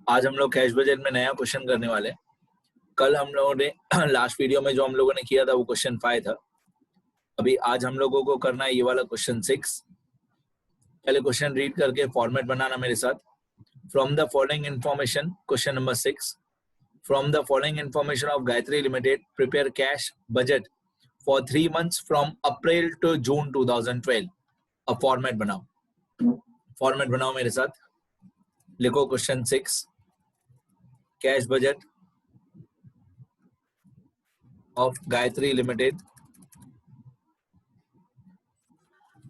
आज हम लोग कैश बजट में नया क्वेश्चन करने वाले हैं। कल हम लोगों ने लास्ट वीडियो में जो हम लोगों ने किया था वो क्वेश्चन 5 था। अभी आज हम लोगों को करना है ये वाला क्वेश्चन 6। पहले क्वेश्चन रीड करके फॉर्मेट बनाना मेरे साथ। From the following information, question number 6, from the following information of Gayatri limited prepare cash budget for 3 months from April to June 2012। अब फॉर्मेट बनाओ मेरे साथ। लिखो question 6, cash budget of Gayatri Limited,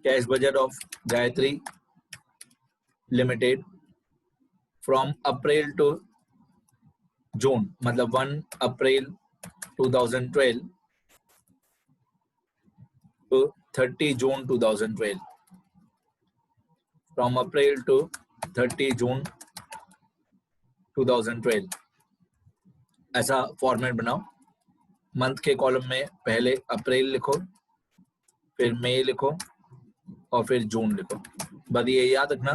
cash budget of Gayatri Limited from April to June, मतलब 1 April 2012 to 30 June 2012, from April to 30 June 2012। ऐसा format बनाओ। Month के column में पहले अप्रैल लिखो, फिर मई लिखो और फिर जून लिखो। बस ये याद रखना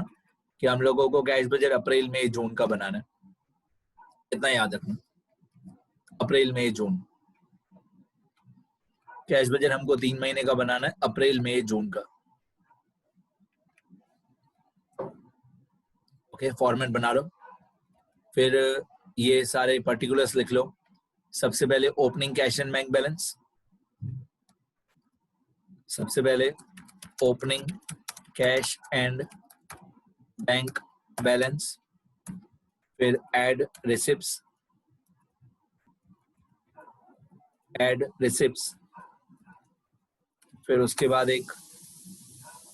कि हम लोगों को कैश बजट अप्रैल मई जून का बनाना है, इतना याद रखना। अप्रैल मई जून कैश बजट हमको 3 महीने का बनाना है, अप्रैल मई जून का। ओके, फॉर्मेट बना लो। फिर ये सारे पर्टिकुलर्स लिख लो। सबसे पहले opening cash and bank balance, सबसे पहले opening cash and bank balance, फिर ऐड रिसिप्ट्स, फिर उसके बाद एक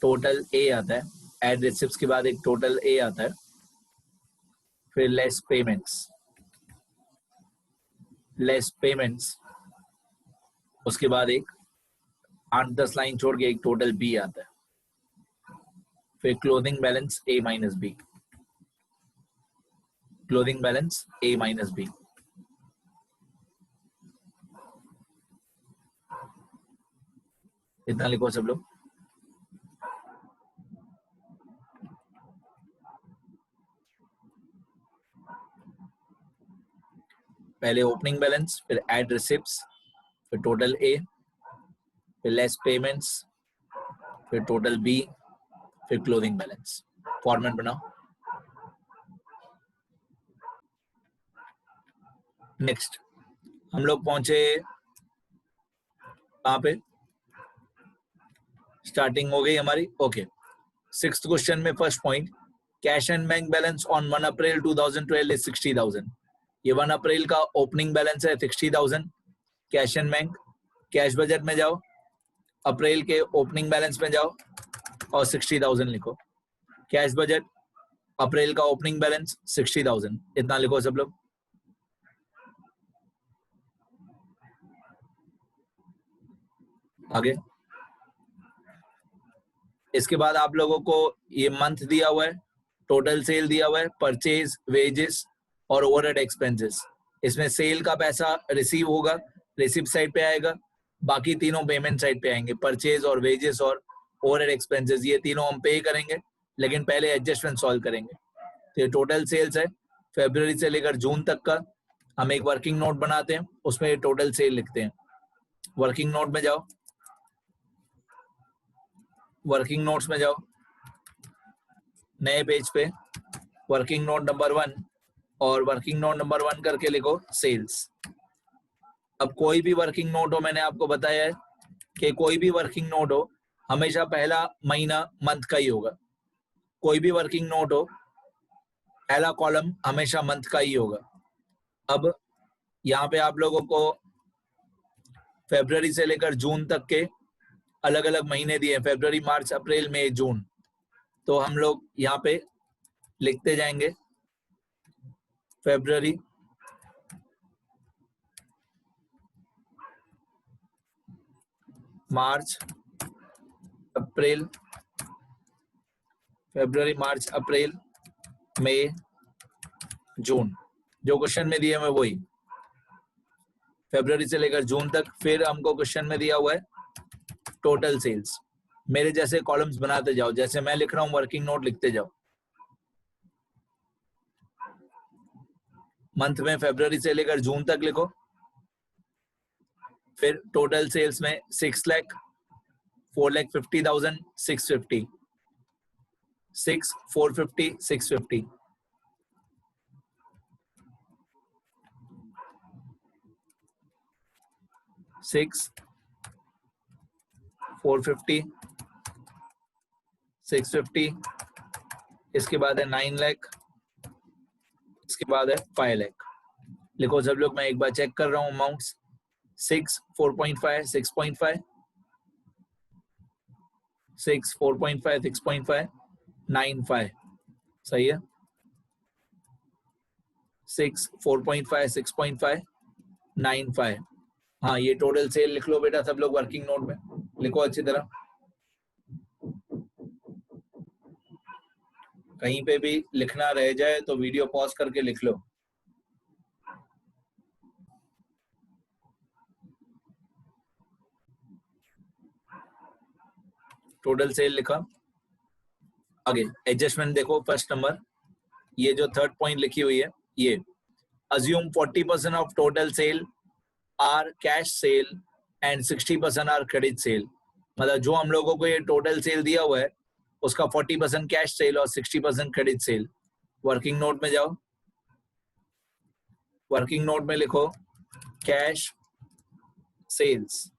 टोटल ए आता है। ऐड रिसिप्ट्स के बाद एक टोटल ए आता है, फिर लेस पेमेंट्स, उसके बाद एक 8-10 लाइन छोड़ के एक टोटल बी आता है, फिर क्लोजिंग बैलेंस ए माइनस बी, क्लोजिंग बैलेंस ए माइनस बी। इतना लिखो सब लोग। पहले ओपनिंग बैलेंस, फिर ऐड रिसिप्ट्स, फिर टोटल ए, फिर लेस पेमेंट्स, फिर टोटल बी, फिर क्लोजिंग बैलेंस। फॉर्मेट बनाओ। नेक्स्ट हम लोग पहुंचे कहां पे? स्टार्टिंग हो गई हमारी। ओके, 6th क्वेश्चन में first point, cash and bank balance on 1 April 2012 is 60,000। ये 1 अप्रैल का ओपनिंग बैलेंस है 60,000। Cash and bank, cash budget में जाओ, अप्रैल के ओपनिंग बैलेंस में जाओ और 60,000 लिखो। कैश बजट, अप्रैल का ओपनिंग बैलेंस 60,000, इतना लिखो सब लोग। आगे इसके बाद आप लोगों को ये मंथ दिया हुआ है, टोटल सेल दिया हुआ है, परचेज, वेजेस और ओवरहेड एक्सपेंसेस। इसमें सेल का पैसा रिसीव होगा, रिसिप्ट साइड पे आएगा, बाकी तीनों पेमेंट साइड पे आएंगे। परचेज और वेजेस और ओवरहेड एक्सपेंसेस, ये तीनों हम पे करेंगे, लेकिन पहले एडजस्टमेंट सॉल्व करेंगे। तो ये टोटल सेल्स है फरवरी से लेकर जून तक का। हम एक वर्किंग नोट बनाते हैं, उसमें टोटल सेल लिखते हैं। वर्किंग नोट में जाओ, वर्किंग नोट्स में जाओ, नए पेज पे वर्किंग नोट नंबर 1 और वर्किंग नोट नंबर 1 करके लिखो सेल्स। अब कोई भी वर्किंग नोट हो, मैंने आपको बताया है कि कोई भी वर्किंग नोट हो हमेशा पहला महीना मंथ का ही होगा। कोई भी वर्किंग नोट हो पहला कॉलम हमेशा मंथ का ही होगा। अब यहाँ पे आप लोगों को फरवरी से लेकर जून तक के अलग अलग महीने दिए, फरवरी, मार्च, अप्रैल, मई, जून। तो हम लोग यहाँ पे लिखते जाएंगे फरवरी, मार्च, अप्रैल, फरवरी, मार्च, अप्रैल, मई, जून। जो क्वेश्चन में दिया है वही, फरवरी से लेकर जून तक। फिर हमको क्वेश्चन में दिया हुआ है टोटल सेल्स। मेरे जैसे कॉलम्स बनाते जाओ, जैसे मैं लिख रहा हूँ वर्किंग नोट लिखते जाओ। मंथ में फरवरी से लेकर जून तक लिखो। फिर टोटल सेल्स में 6 लाख, 4,50,000, 650, 6, 450, 650, 6, 450, 650, इसके बाद है 9 लाख, इसके बाद है 5 लाख। लिखो सब लोग, मैं एक बार चेक कर रहा हूँ अमाउंट्स। 6, 4.5, 6.5, 6, 4.5, 6.5, 9, 5, सही है। 6, 4.5, 6.5, 9, 5। हाँ, ये टोटल सेल लिख लो बेटा सब लोग वर्किंग नोट में, लिखो अच्छी तरह। कहीं पे भी लिखना रह जाए तो वीडियो पॉज करके लिख लो। टोटल सेल लिखा। आगे एडजस्टमेंट देखो, फर्स्ट नंबर, ये जो थर्ड पॉइंट लिखी हुई है, ये assume 40% of total sale are cash sale and 60% are credit sale। मतलब जो हम लोगों को ये टोटल सेल दिया हुआ है उसका 40% कैश सेल और 60% क्रेडिट सेल। वर्किंग नोट में जाओ, वर्किंग नोट में लिखो कैश सेल्स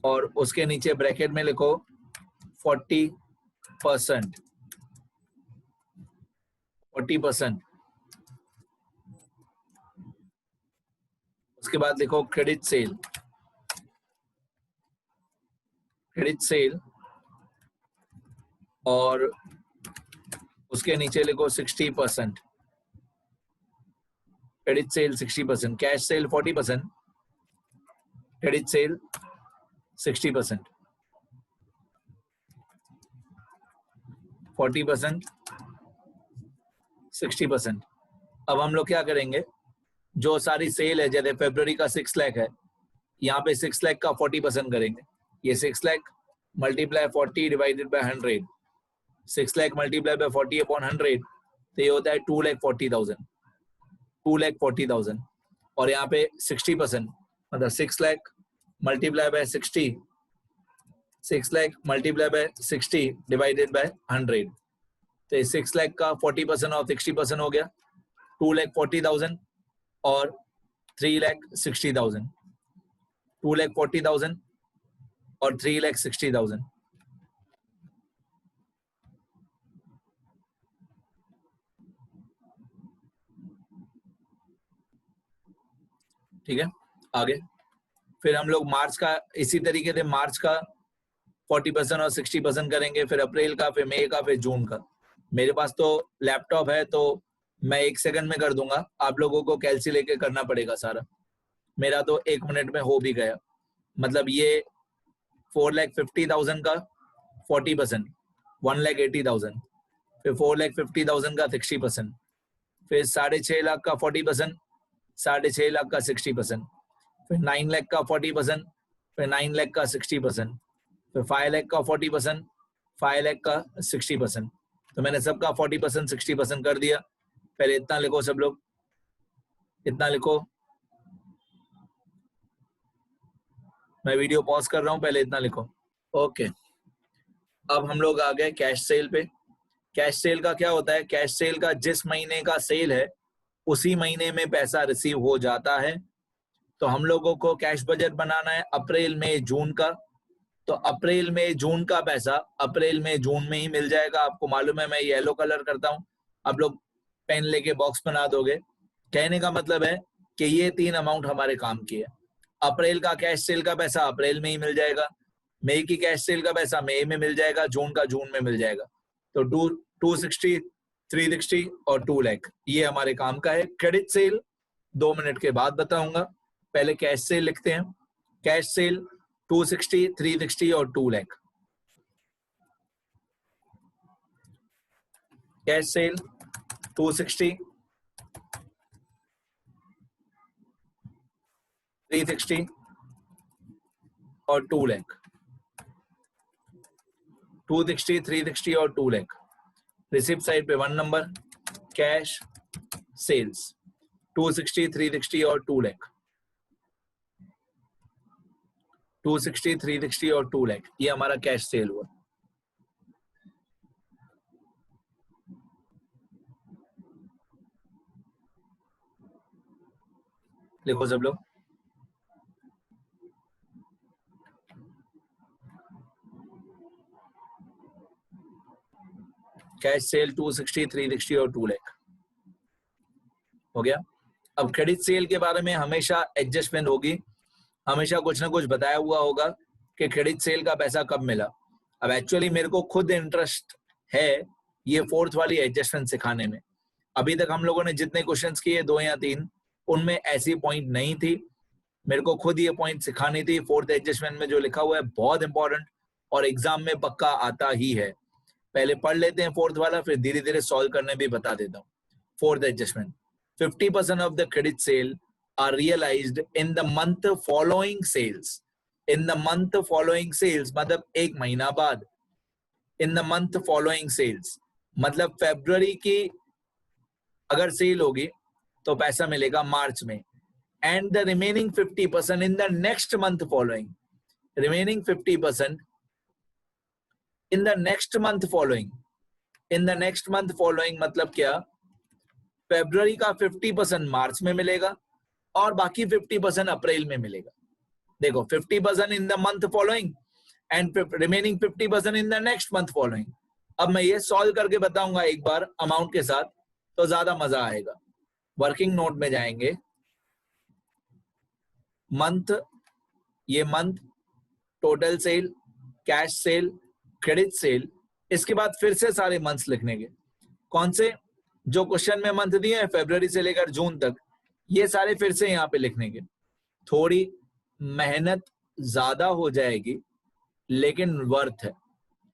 और उसके नीचे ब्रैकेट में लिखो 40%, 40%। उसके बाद लिखो क्रेडिट सेल, क्रेडिट सेल और उसके नीचे लिखो 60%। Credit sale 60%, cash cell 40%, credit sale 60%, 40%, 60%। अब हम लोग क्या करेंगे, जो सारी सेल है, जैसे फरवरी का 6 लाख है, यहाँ पे 6 लाख का 40% करेंगे। ये 6 lakh multiply 40 divided by 100, 6 lakh multiply by 40 upon 100, तो ये होता है 2,40,000, 2,40,000। और यहाँ पे 60%, मतलब 6 lakh multiply by 60, 6 lakh multiply by 60 divided by 100, तो 6 लाख का 40% और 60% हो गया 2,40,000 और 3,60,000, 2,40,000 और 3,60,000। ठीक है, आगे फिर हम लोग मार्च का इसी तरीके से मार्च का 40% और 60% करेंगे, फिर अप्रैल का, फिर मई का, फिर जून का। मेरे पास तो लैपटॉप है तो मैं 1 सेकंड में कर दूंगा, आप लोगों को कैलसी लेके करना पड़ेगा सारा। मेरा तो 1 मिनट में हो भी गया। मतलब ये 4,50,000 का 40%, 1,80,000, फिर 4,50,000 का 60%, फिर 6.5 लाख का 40%, 6.5 लाख का 60%, फिर 9 लाख का 40%, फिर 9 लाख का 60%, फिर 5 लाख का 40%, 5 लाख का 60%। तो मैंने सबका 40%, 60% कर दिया। पहले इतना लिखो सब लोग, इतना लिखो। मैं वीडियो पॉज कर रहा हूं, पहले इतना लिखो। ओके, अब हम लोग आ गए कैश सेल पे। कैश सेल का क्या होता है, कैश सेल का जिस महीने का सेल है उसी महीने में पैसा रिसीव हो जाता है। तो हम लोगों को कैश बजट बनाना है अप्रैल मई जून का, तो अप्रैल में जून का पैसा अप्रैल में जून में ही मिल जाएगा। आपको मालूम है मैं येलो कलर करता हूं, आप लोग पेन लेके बॉक्स बना दोगे। कहने का मतलब है कि ये 3 अमाउंट हमारे काम की है। अप्रैल का कैश सेल का पैसा अप्रैल में ही मिल जाएगा, मई की कैश सेल का पैसा मई में मिल जाएगा, जून का जून में मिल जाएगा। तो 260, 360 और 2 लाख ये हमारे काम का है। क्रेडिट सेल 2 मिनट के बाद बताऊंगा, पहले कैश सेल लिखते हैं। कैश सेल 260, 360 और 2 लाख। कैश सेल 260, 360 और 2 लाख, 260, 360 और 2 लाख। रिसिप्ट साइड पे 1 नंबर कैश सेल्स 260, 360 और 2 लाख, 260, 360 और 2 लाख, ये हमारा कैश सेल हुआ। लिखो सब लोग। कैश सेल 260, 360 और 2 लाख हो गया। अब क्रेडिट सेल के बारे में हमेशा एडजस्टमेंट होगी, हमेशा कुछ ना कुछ बताया हुआ होगा कि क्रेडिट सेल का पैसा कब मिला। अब एक्चुअली मेरे को खुद इंटरेस्ट है ये फोर्थ वाली एडजस्टमेंट सिखाने में। अभी तक हम लोगों ने जितने क्वेश्चंस किए 2 या 3 उनमें ऐसी पॉइंट नहीं थी, मेरे को खुद ये पॉइंट सिखानी थी। फोर्थ एडजस्टमेंट में जो लिखा हुआ है बहुत इंपॉर्टेंट और एग्जाम में पक्का आता ही है। पहले पढ़ लेते हैं फोर्थ वाला, फिर धीरे धीरे सॉल्व करने भी बता देता हूँ। Fourth adjustment, 50% of the credit sale are realized in the month following sales. In the month following sales मतलब 1 महीना बाद। In the month following sales मतलब फरवरी की अगर सेल होगी तो पैसा मिलेगा मार्च में। And the remaining 50% in the next month following. Remaining 50% in the next month following. In the next month following मतलब क्या? फरवरी का 50% मार्च में मिलेगा और बाकी 50% अप्रैल में मिलेगा। देखो 50% इन the month following and remaining 50% in the next month following. अब मैं ये सॉल्व करके बताऊंगा एक बार अमाउंट के साथ, तो ज्यादा मजा आएगा। वर्किंग नोट में जाएंगे, मंथ, ये month, total sale, cash cell, credit sale, इसके बाद फिर से सारे मंथ्स लिखने के। कौन से? जो क्वेश्चन में मंथ दिए हैं फरवरी से लेकर जून तक, ये सारे फिर से यहाँ पे लिखने के। थोड़ी मेहनत ज्यादा हो जाएगी लेकिन वर्थ है,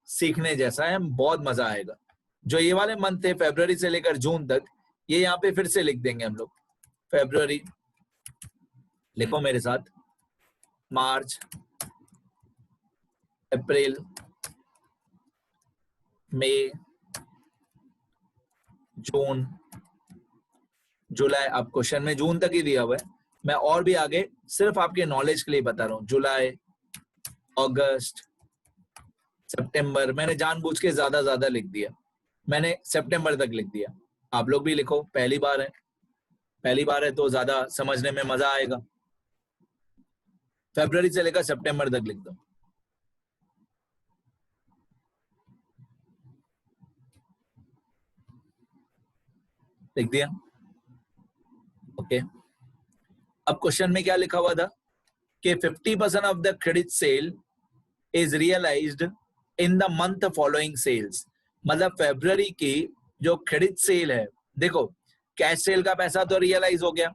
सीखने जैसा है, बहुत मजा आएगा। जो ये वाले मंथ थे फरवरी से लेकर जून तक, ये यहाँ पे फिर से लिख देंगे हम लोग। फरवरी, लिखो मेरे साथ, मार्च, अप्रैल, मई, जून, जुलाई। अब क्वेश्चन में जून तक ही दिया हुआ है, मैं और भी आगे सिर्फ आपके नॉलेज के लिए बता रहा हूँ। जुलाई, अगस्त, सितंबर, मैंने जानबूझ के ज्यादा लिख दिया, मैंने सितंबर तक लिख दिया। आप लोग भी लिखो, पहली बार है तो ज्यादा समझने में मजा आएगा। फरवरी से लेकर सितंबर तक लिख दो। लिख दिया? ओके। अब क्वेश्चन में क्या लिखा हुआ था कि 50% of the credit sale is realised in the month following sales. मतलब फरवरी की जो क्रेडिट सेल है, देखो कैश सेल का पैसा तो रियलाइज हो गया,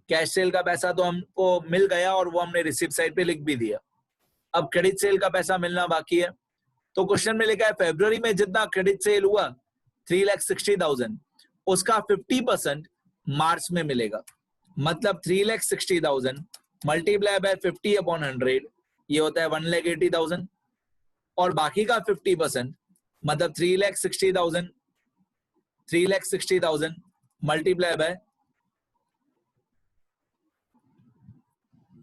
कैश सेल का पैसा तो हमको मिल गया और वो हमने रिसिप्ट साइड पे लिख भी दिया। अब क्रेडिट सेल का पैसा मिलना बाकी है। तो क्वेश्चन में लिखा है फरवरी में जितना क्रेडिट सेल हुआ 3,60,000, उसका 50% मार्च में मिलेगा। मतलब 3,60,000 मल्टीप्लाई बाय 50/100, ये होता है 1,80,000। और बाकी का 50% मतलब 3,60,000 मल्टीप्लाई बाय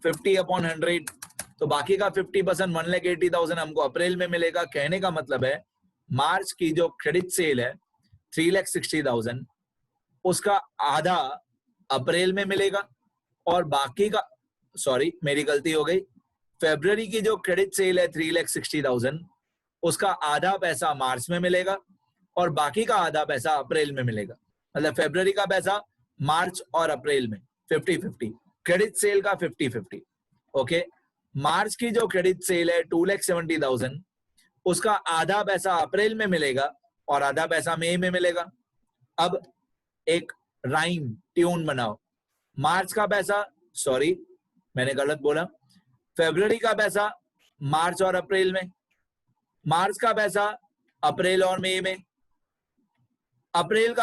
50/100, तो बाकी का 50% 1,80,000 हमको अप्रैल में मिलेगा। कहने का मतलब है मार्च की जो क्रेडिट सेल है 3,60,000, उसका आधा अप्रैल में मिलेगा और बाकी का, सॉरी मेरी गलती हो गई, फरवरी की जो क्रेडिट सेल है 3,60,000, उसका आधा पैसा मार्च में मिलेगा और बाकी का आधा पैसा अप्रैल में मिलेगा। मतलब फरवरी का पैसा मार्च और अप्रैल में 50-50, क्रेडिट सेल का 50-50। ओके, मार्च की जो क्रेडिट सेल है 2,70,000, उसका आधा पैसा अप्रैल में मिलेगा और आधा पैसा मई में मिलेगा। अब एक राइम ट्यून बनाओ। मार्च का पैसा, सॉरी मैंने गलत बोला, फरवरी का पैसा मार्च और अप्रैल में, मार्च का पैसा अप्रैल और मई में, अप्रैल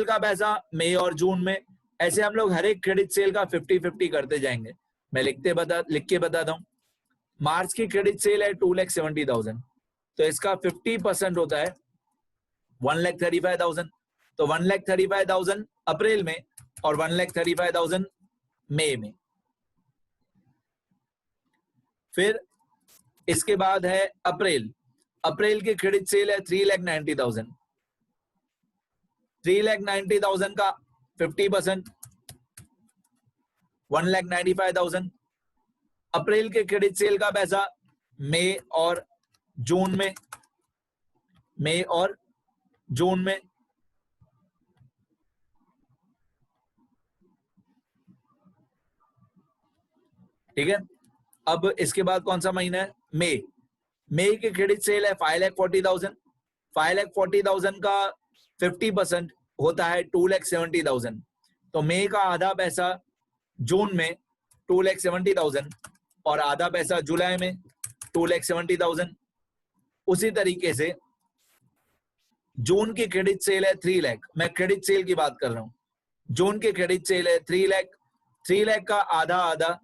का पैसा मई और जून में। ऐसे हम लोग हर एक क्रेडिट सेल का 50-50 करते जाएंगे। मैं लिख के बताता हूं। मार्च की क्रेडिट सेल है 2,70,000, तो इसका 50% होता है 1,35,000। तो 1,35,000 अप्रैल में और 1,35,000 मई में। फिर इसके बाद है अप्रैल। अप्रैल की क्रेडिट सेल है 3,90,000। 3,90,000 का 50% 1,95,000। अप्रैल के क्रेडिट सेल का पैसा मई और जून में, मई और जून में। ठीक है, अब इसके बाद कौन सा महीना है? मई। मई की क्रेडिट सेल है 5,40,000। 5,40,000 का 50% होता है 2,70,000। तो मई का आधा पैसा जून में 2,70,000 और आधा पैसा जुलाई में 2,70,000। उसी तरीके से जून की क्रेडिट सेल है 3 लाख। मैं क्रेडिट सेल की बात कर रहा हूं। जून की क्रेडिट सेल है 3 लाख। 3 लाख का आधा आधा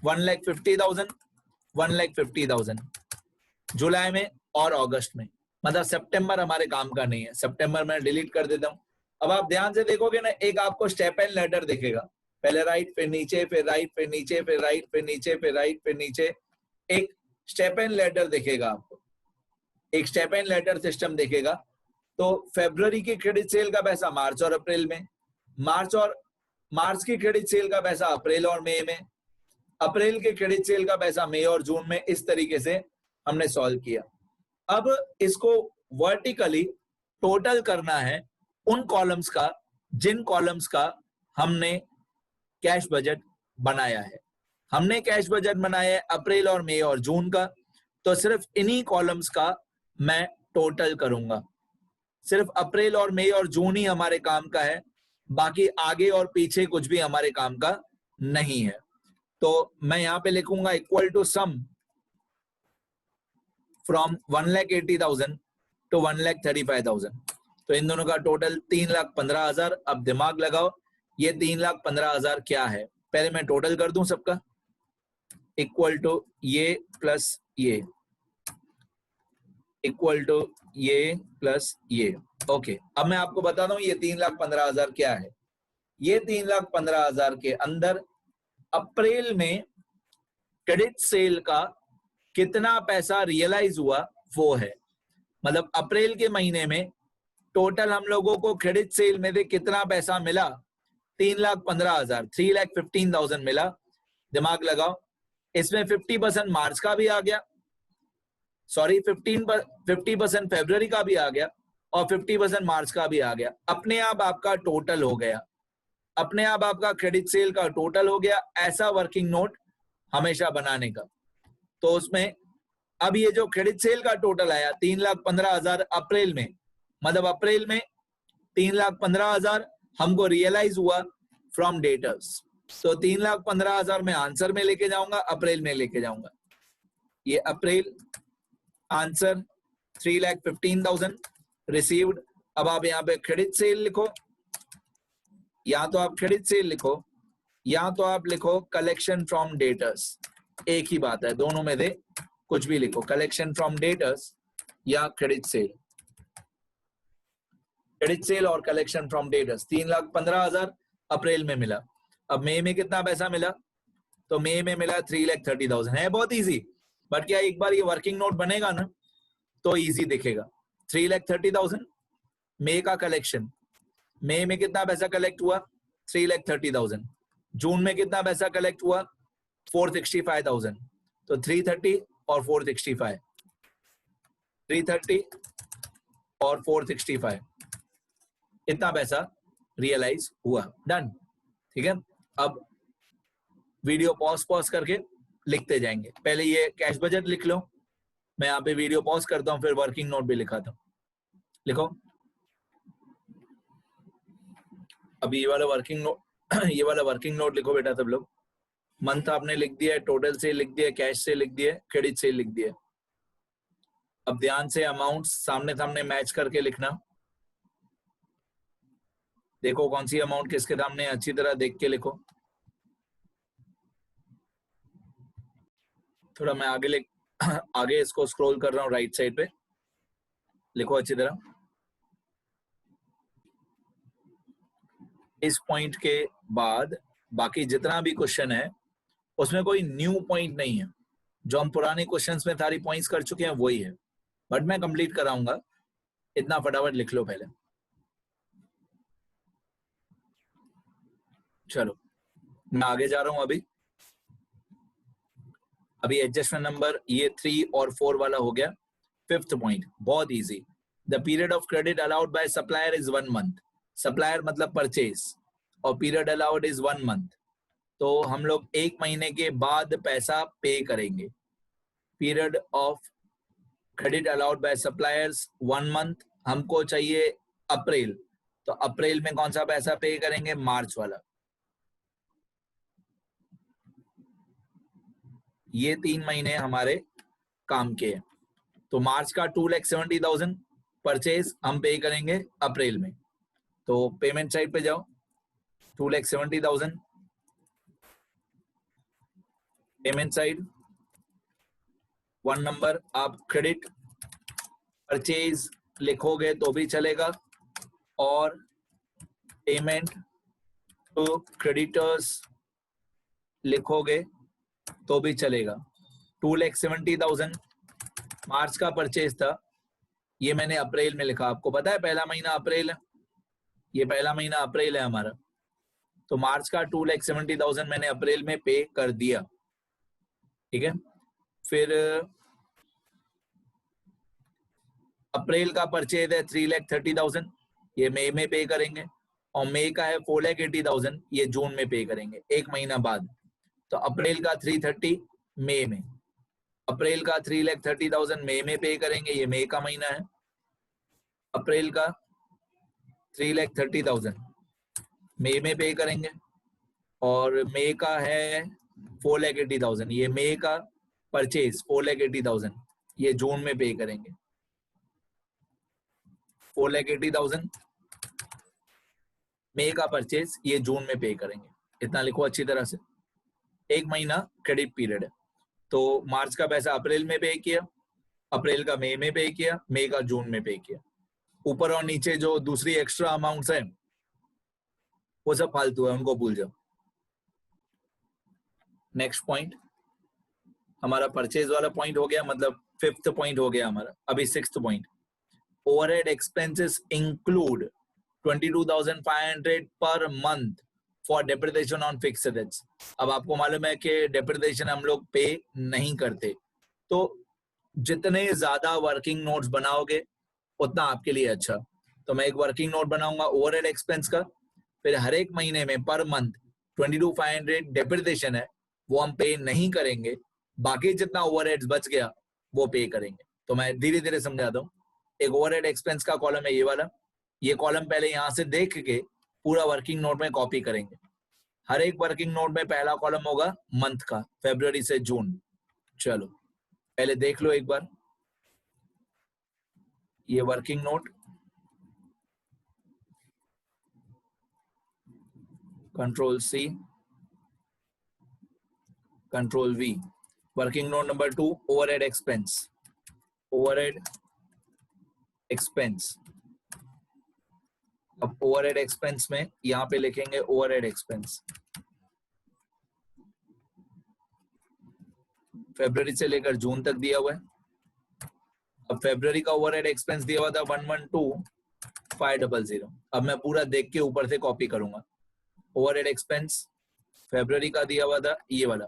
1,50,000, 1,50,000 जुलाई में और अगस्त में। मतलब सितंबर हमारे काम का नहीं है, सितंबर में डिलीट कर देता हूं। अब आप ध्यान से देखोगे ना, एक आपको स्टेप एंड लेटर दिखेगा, पहले राइट फिर नीचे फिर राइट फिर नीचे फिर राइट फिर नीचे फिर राइट फिर नीचे, एक स्टेप एंड लेटर दिखेगा आपको, एक स्टेप एंड लेटर सिस्टम दिखेगा। तो फरवरी की क्रेडिट सेल का पैसा मार्च और अप्रैल में, मार्च की क्रेडिट सेल का पैसा अप्रैल और मई में, अप्रैल के क्रेडिट सेल का पैसा मई और जून में। इस तरीके से हमने सॉल्व किया। अब इसको वर्टिकली टोटल करना है उन कॉलम्स का जिन कॉलम्स का हमने कैश बजट बनाया है। हमने कैश बजट बनाया है अप्रैल और मई और जून का, तो सिर्फ इन्हीं कॉलम्स का मैं टोटल करूंगा। सिर्फ अप्रैल और मई और जून ही हमारे काम का है, बाकी आगे और पीछे कुछ भी हमारे काम का नहीं है। तो मैं यहां पे लिखूंगा equal to sum from 1,80,000 to 1,35,000। तो इन दोनों का टोटल 3,15,000। अब दिमाग लगाओ, ये 3,15,000 क्या है? पहले मैं टोटल कर दूं सबका, इक्वल टू ये प्लस ये, इक्वल टू ये प्लस ये। ओके, अब मैं आपको बता दूं ये 3,15,000 क्या है। ये 3,15,000 के अंदर अप्रैल में क्रेडिट सेल का कितना पैसा रियलाइज हुआ वो है। मतलब अप्रैल के महीने में टोटल हम लोगों को क्रेडिट सेल में से कितना पैसा मिला? 3,15,000, 3,15,000 मिला। दिमाग लगाओ, इसमें 50% मार्च का भी आ गया, सॉरी 50% फरवरी का भी आ गया और 50% मार्च का भी आ गया। अपने आप आपका टोटल हो गया, अपने आप आपका क्रेडिट सेल का टोटल हो गया। ऐसा वर्किंग नोट हमेशा बनाने का। तो उसमें अब ये जो क्रेडिट सेल का टोटल आया 3,15,000 अप्रैल में, मतलब अप्रैल में 3,15,000 हमको रियलाइज हुआ फ्रॉम डेटर्स। तो 3,15,000 में आंसर में लेके जाऊंगा, अप्रैल में लेके जाऊंगा। ये अप्रैल आंसर 3,15,000 रिसीव्ड। अब आप यहाँ पे क्रेडिट सेल लिखो, या तो आप क्रेडिट सेल लिखो या तो आप लिखो कलेक्शन फ्रॉम डेटर्स, एक ही बात है, दोनों में से कुछ भी लिखो, कलेक्शन फ्रॉम डेटर्स या क्रेडिट सेल। क्रेडिट सेल और कलेक्शन फ्रॉम डेटर्स 3,15,000 अप्रैल में मिला। अब मई में कितना पैसा मिला? तो मई में मिला 3,30,000। है बहुत इजी, बट क्या एक बार ये वर्किंग नोट बनेगा ना तो इजी दिखेगा। 3,30,000 मई का कलेक्शन, मई में कितना पैसा कलेक्ट हुआ? 3,30,000। जून में कितना पैसा कलेक्ट हुआ? 465,000। तो 330 और 465, 330 और 465, इतना पैसा रियलाइज हुआ। डन, ठीक है। अब वीडियो पॉज करके लिखते जाएंगे। पहले ये कैश बजट लिख लो, मैं यहाँ पे वीडियो पॉज करता हूँ, फिर वर्किंग नोट भी लिखाता हूँ। लिखो अभी ये वाला वर्किंग नोट ये वाला वर्किंग नोट लिखो बेटा सब लोग। मंथ आपने लिख दिया है, टोटल से लिख दिया, कैश से लिख दिया, क्रेडिट से लिख दिया। अब ध्यान से अमाउंट सामने सामने मैच करके लिखना। देखो कौन सी अमाउंट किसके सामने, अच्छी तरह देख के लिखो। थोड़ा मैं आगे आगे इसको स्क्रॉल कर रहा हूँ राइट साइड पे, लिखो अच्छी तरह। इस पॉइंट के बाद बाकी जितना भी क्वेश्चन है उसमें कोई न्यू पॉइंट नहीं है, जो हम पुराने क्वेश्चंस में सारी पॉइंट्स कर चुके हैं वही है, बट मैं कंप्लीट कराऊंगा, इतना फटाफट लिख लो पहले। चलो मैं आगे जा रहा हूं। अभी एडजस्टमेंट नंबर ये 3 और 4 वाला हो गया। फिफ्थ पॉइंट बहुत easy, the period of credit allowed by supplier is 1 month. Supplier मतलब परचेज, और पीरियड अलाउड इज 1 मंथ, तो हम लोग 1 महीने के बाद पैसा पे करेंगे। Period of credit allowed by suppliers 1 month, हमको चाहिए अप्रैल, तो अप्रैल में कौन सा पैसा पे करेंगे? मार्च वाला। ये 3 महीने हमारे काम के हैं, तो मार्च का 2,70,000 परचेज हम पे करेंगे अप्रैल में। तो पेमेंट साइड पे जाओ, 2,70,000 पेमेंट साइड, 1 नंबर आप क्रेडिट परचेज लिखोगे तो भी चलेगा, और पेमेंट टू क्रेडिटर्स लिखोगे तो भी चलेगा। 2,70,000 मार्च का परचेज था, ये मैंने अप्रैल में लिखा। आपको पता है पहला महीना अप्रैल है, ये पहला महीना अप्रैल है हमारा, तो मार्च का 2,70,000 मैंने अप्रैल में पे कर दिया। ठीक है, फिर अप्रैल का परचेज है 3,30,000, ये मई में पे करेंगे, और मई का है 4,80,000, ये जून में पे करेंगे 1 महीना बाद। तो अप्रैल का 330 मई में, अप्रैल का 3,30,000 मई में पे करेंगे, ये मई का महीना है। अप्रैल का 3,30,000 मई में पे करेंगे, और मई का है 4,80,000, ये मई का परचेज 4,80,000, ये जून में पे करेंगे। 4,80,000 मई का परचेज, ये जून में पे करेंगे। इतना लिखो अच्छी तरह से। 1 महीना क्रेडिट पीरियड है, तो मार्च का पैसा अप्रैल में पे किया, अप्रैल का मई में पे किया, मई का जून में पे किया। ऊपर और नीचे जो दूसरी एक्स्ट्रा अमाउंट्स है वो सब फालतू है, उनको भूल जाओ। नेक्स्ट पॉइंट हमारा परचेज वाला पॉइंट हो गया, मतलब 5th पॉइंट हो गया हमारा। अभी 6th point, overhead expenses include 22,500 per month for depreciation on fixed assets. अब आपको मालूम है कि डेप्रिसिएशन हम लोग पे नहीं करते, तो जितने ज्यादा वर्किंग नोट्स बनाओगे उतना आपके लिए अच्छा। तो मैं एक वर्किंग नोट बनाऊंगा ओवरहेड एक्सपेंस का, फिर हर एक महीने में पर मंथ 22,500 डेप्रिसिएशन है वो हम पे नहीं करेंगे, बाकी जितना ओवरहेड्स बच गया वो पे करेंगे। तो मैं धीरे धीरे समझाता हूँ। एक ओवरहेड एक्सपेंस का कॉलम है ये वाला, ये कॉलम पहले यहाँ से देख के पूरा वर्किंग नोट में कॉपी करेंगे। हर एक वर्किंग नोट में पहला कॉलम होगा मंथ का, फरवरी से जून। चलो पहले देख लो एक बार ये working note, control C control V, working note number 2 overhead expense. Overhead expense, अब ओवरहेड एक्सपेंस में यहां पे लिखेंगे ओवरहेड एक्सपेंस, फरवरी से लेकर जून तक दिया हुआ है। अब फरवरी का ओवरहेड एक्सपेंस दिया हुआ था 112,500। अब मैं पूरा देख के ऊपर से कॉपी करूंगा। ओवरहेड एक्सपेंस फरवरी का दिया हुआ था ये वाला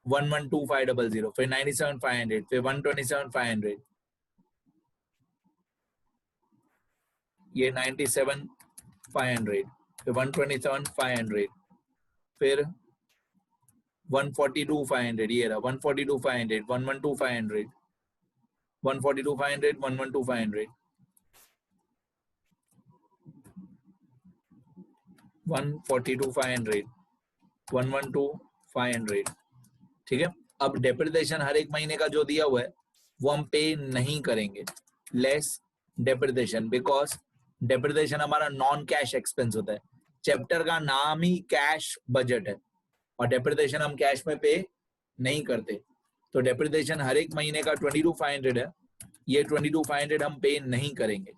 112,500, फिर 97,500, फिर 127,500, ये 97,500, फिर 127,500, फिर 142,500, ये रहा 142,500, 112,500, 142,500, 112,500, 142,500, 112,500। ठीक है, अब डेप्रिसिएशन हर एक महीने का जो दिया हुआ है वो हम पे नहीं करेंगे, लेस डेप्रिसिएशन, बिकॉज डेप्रिसिएशन हमारा नॉन कैश एक्सपेंस होता है। चैप्टर का नाम ही कैश बजट है, और डेप्रिसिएशन हम कैश में पे नहीं करते, तो डेप्रिसिएशन हर एक महीने का 22,500 है, ये 22,500 हम पे नहीं करेंगे।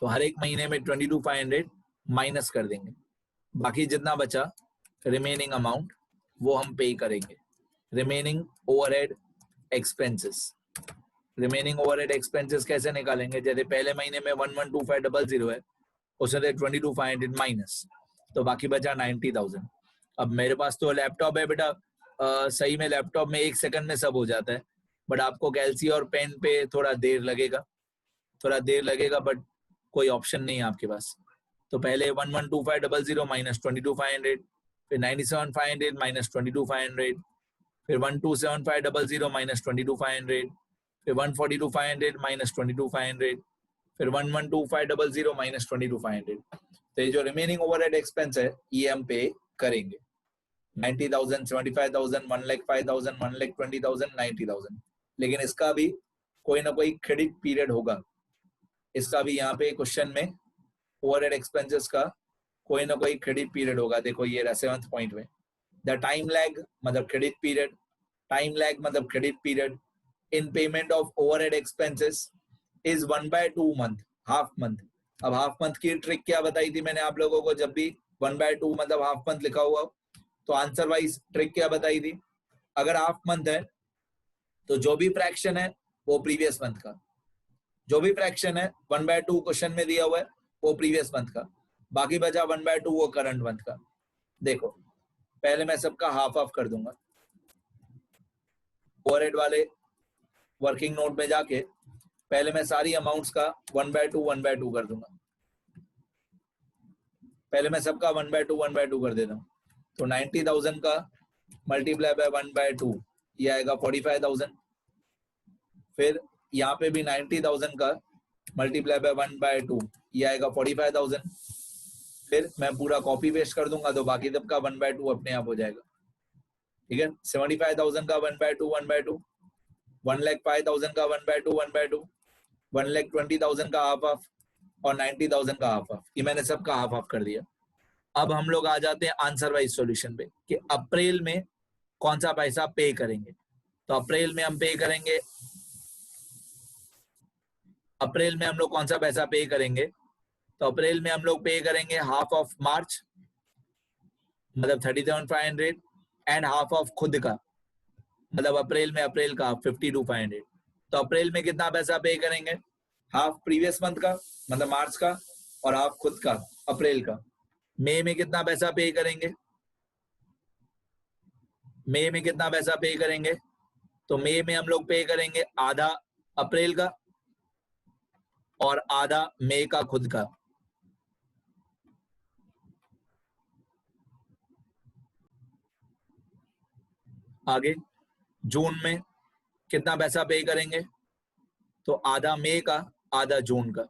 तो हर एक महीने में 22,500 माइनस कर देंगे, बाकी जितना बचा रिमेनिंग अमाउंट वो हम पे करेंगे। Remaining overhead expenses, remaining overhead expenses कैसे निकालेंगे? जैसे पहले महीने में 1125,000 है, उसमें 22,500 माइनस, तो बाकी बचा 90,000। अब मेरे पास तो लैपटॉप है बेटा, सही में लैपटॉप में 1 सेकंड में सब हो जाता है, बट आपको कैलसी और पेन पे थोड़ा देर लगेगा, बट कोई ऑप्शन नहीं है आपके पास। तो पहले 1125,000 माइनस 22,500, फिर 97,500 माइनस 22,500, फिर 1275,000 माइनस 22,500, फिर 142,500 माइनस 22,500, फिर 1125,000 माइनस 22,500। तो ये जो रिमेनिंग ओवरहेड एक्सपेंस है ये हम पे करेंगे। 90,000, 75,000, 1,05,000, 1,20,000, 90,000। लेकिन इसका भी कोई ना कोई क्रेडिट पीरियड होगा, इसका भी यहाँ पे क्वेश्चन में ओवरहेड एक्सपेंसेस का कोई ना कोई क्रेडिट पीरियड होगा। देखो ये रहा 7th पॉइंट में, द टाइम लैग मतलब क्रेडिट पीरियड, टाइम लैग मतलब credit period in payment of overhead expenses is 1/2 month, half month. अब हाफ मंथ की ट्रिक क्या बताई थी मैंने आप लोगों को? जब भी 1/2 मतलब हाफ मंथ लिखा हुआ तो आंसर वाइज ट्रिक क्या बताई थी? अगर हाफ मंथ है तो जो भी फ्रैक्शन है वो प्रीवियस मंथ का, जो भी फ्रैक्शन है 1/2 क्वेश्चन में दिया हुआ है वो प्रीवियस मंथ का, बाकी बचा 1/2 वो करंट मंथ का। देखो पहले मैं सबका हाफ ऑफ कर दूंगा, ओवरहेड वाले वर्किंग नोट में जाके पहले मैं सारी अमाउंट्स का 1/2 कर दूंगा। पहले मैं सबका 1/2 कर देता हूँ। तो 90,000 का मल्टीप्लाई बाय 1/2 ये आएगा 45,000। फिर यहाँ पे भी 90,000 का मल्टीप्लाई बाय 1/2 ये आएगा 45,000। फिर मैं पूरा कॉपी पेस्ट कर दूंगा तो बाकी सबका 1/2 अपने आप हो जाएगा। ठीक है, 75,000 का 1/2 1,05,000 का 1/2 1,20,000 का हाफ ऑफ और 90,000 का हाफ ऑफ, ये मैंने सबका हाफ ऑफ कर दिया। अब हम लोग आ जाते हैं आंसर वाइज सॉल्यूशन पे कि अप्रैल में कौन सा पैसा पे करेंगे। तो अप्रैल में हम पे करेंगे, अप्रैल में हम लोग कौन सा पैसा पे करेंगे? तो अप्रैल में हम लोग पे करेंगे हाफ ऑफ मार्च मतलब 37,500 एंड हाफ ऑफ खुद का मतलब अप्रैल में अप्रैल का 52,500। तो अप्रैल में कितना पैसा पे करेंगे? हाफ प्रीवियस मंथ का मतलब मार्च का और हाफ खुद का अप्रैल का। मई में कितना पैसा पे करेंगे? मई में कितना पैसा पे करेंगे? तो मई में हम लोग पे करेंगे आधा अप्रैल का और आधा मई का खुद का। आगे जून में कितना पैसा पे करेंगे? तो आधा मई का आधा जून का।